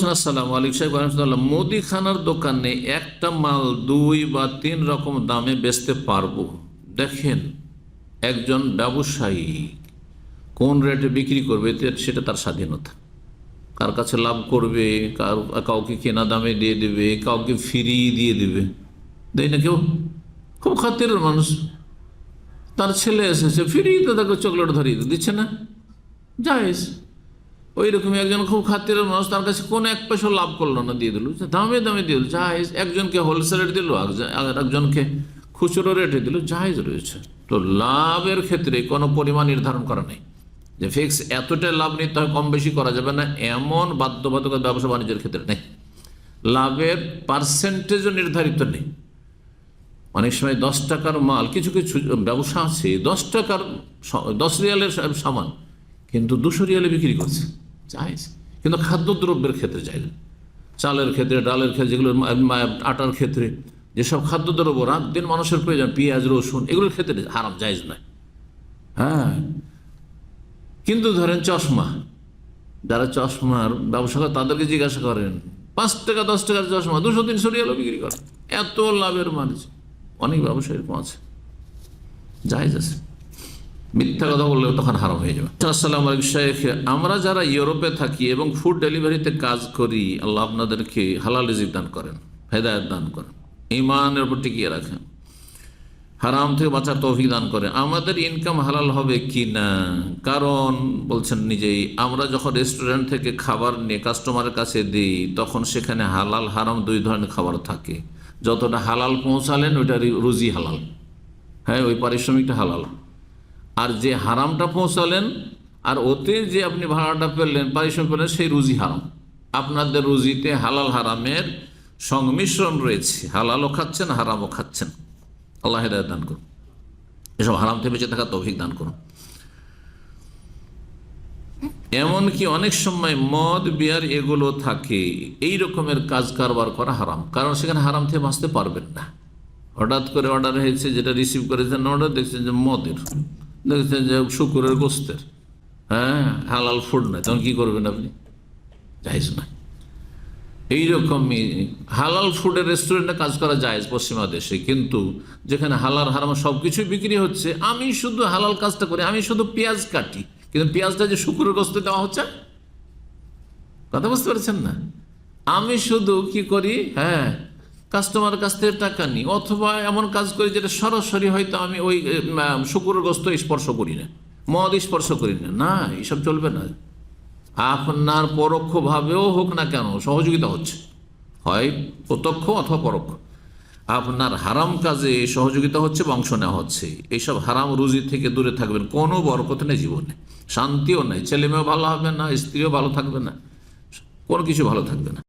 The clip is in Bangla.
বলছেন, আসসালামু আলাইকুম সাহেব রহমতুল্লাহ, মুদিখানার দোকানে একটা মাল 2 বা 3 রকম দামে বেচতে পারবো? দেখেন, একজন ব্যবসায়ী কোন রেটে বিক্রি করবে সেটা তার স্বাধীনতা। কার কাছে লাভ করবে, কাউকে কেনা দামে দিয়ে দেবে, কাউকে ফ্রি দিয়ে দেবে, দেয় না কেউ। খুব খাতিরের মানুষ, তার ছেলে এসেছে, ফ্রিতে তাকে চকলেট ধরিয়ে দিচ্ছে না, জায়েজ। ওই রকমই একজন খুব খাতিরের মানুষ, তার কাছে কোন 1 পয়সা লাভ করলো না, দিয়ে দিল, দামে দামে দিয়ে দিল, জায়েজ। একজনকে হোলসেল রেট দিল, একজনকে খুচরো রেটে দিল, জায়েজ রয়েছে। তো লাভের ক্ষেত্রে কোনো পরিমাণ নির্ধারণ করা নেই যে ফিক্স এতটা লাভ নিতে হয়, কম বেশি করা যাবে না, এমন বাধ্যবাধকতা ব্যবসা বাণিজ্যের ক্ষেত্রে নেই। লাভের পার্সেন্টেজও নির্ধারিত নেই। অনেক সময় 10 টাকার মাল, কিছু কিছু ব্যবসা আছে 10 টাকার 10 রিয়ালের সামান কিন্তু 200 রিয়ালে বিক্রি করছে, জায়েজ। কিন্তু খাদ্যদ্রব্যের ক্ষেত্রে জায়েজ, চালের ক্ষেত্রে, ডালের ক্ষেত্রে, যেগুলো আটার ক্ষেত্রে, যেসব খাদ্যদ্রব্য রাত দিন মানুষের প্রয়োজন, পেঁয়াজ রসুন, এগুলোর ক্ষেত্রে হারাম, জায়েজ নয়। হ্যাঁ, কিন্তু ধরেন চশমা, যারা চশমার ব্যবসা করে তাদেরকে জিজ্ঞাসা করেন, 5 টাকা 10 টাকার চশমা 200-300 রিয়ালও বিক্রি করে, এত লাভের মানুষ। অনেক ব্যবসা এরকম আছে, জায়েজ আছে। মিথ্যা কথা বললে তখন হারাম হয়ে যাবে। আসসালামু আলাইকুম শেখ, আমরা যারা ইউরোপে থাকি এবং ফুড ডেলিভারিতে কাজ করি, আল্লাহ আপনাদেরকে হালাল রিজিক দান করেন, হেদায়েত দান করেন, ঈমানের উপর টিকিয়ে রাখেন, হারাম থেকে বাঁচার তৌফিক দান করে। আমাদের ইনকাম হালাল হবে কি না? কারণ বলছেন নিজেই, আমরা যখন রেস্টুরেন্ট থেকে খাবার নিয়ে কাস্টমারের কাছে দিই, তখন সেখানে হালাল হারাম 2 ধরনের খাবার থাকে। যতটা হালাল পৌঁছালেন ওইটা রুজি হালাল, হ্যাঁ, ওই পারিশ্রমিকটা হালাল। আর যে হারামটা পৌঁছালেন আর ওতে যে আপনি ভাড়াটা পেলেন, পারিশ্রমিক পেলেন, সেই রুজি হারাম। আপনাদের রুজিতে হালাল হারামের সংমিশ্রণ রয়েছে, হালালও খাচ্ছেন, হারামও খাচ্ছেন। আল্লাহ হেদায়েত দান করুন, এসব হারাম থেকে বেঁচে থাকার তৌফিক দান করুন। এমনকি অনেক সময় মদ, বিয়ার এগুলো থাকে, এই রকমের কাজ কারবার করা হারাম, কারণ সেখানে হারাম থেকে বাঁচতে পারবেন না। হঠাৎ করে অর্ডার হয়েছে, যেটা রিসিভ করেছেন অর্ডার, দেখছেন যে মদের, দেখছেন যে শুকুরের গোস্তের, হ্যাঁ, হালাল ফুড নয়, তখন কি করবেন আপনি? জায়েজ নয়। এইরকমই হালাল ফুডের রেস্টুরেন্টে কাজ করা জায়েজ পশ্চিমা দেশে, কিন্তু যেখানে হালাল হারাম সব কিছুই বিক্রি হচ্ছে, আমি শুধু হালাল কাজটা করি, আমি শুধু পেঁয়াজ কাটি, কিন্তু পেঁয়াজটা যে শুকুরের গোস্তে দেওয়া হচ্ছে, কথা বুঝতে পারছেন না? আমি শুধু কি করি, হ্যাঁ, কাস্টমারের কাছ থেকে টাকা নিই, অথবা এমন কাজ করি যেটা সরাসরি হয়তো আমি ওই শুকুরের গোস্ত স্পর্শ করি না, মদ স্পর্শ করি না, না, এইসব চলবে না। আপনার পরোক্ষভাবেও হোক না কেন সহযোগিতা হচ্ছে, হয় প্রত্যক্ষ অথবা পরোক্ষ, আপনার হারাম কাজে সহযোগিতা হচ্ছে, অংশ নেওয়া হচ্ছে। এইসব হারাম রুজি থেকে দূরে থাকবেন, কোনো বরকত নেই জীবনে, শান্তিও নেই, ছেলে মেয়েও ভালো হবে না, স্ত্রীও ভালো থাকবে না, কোনো কিছু ভালো থাকবে না।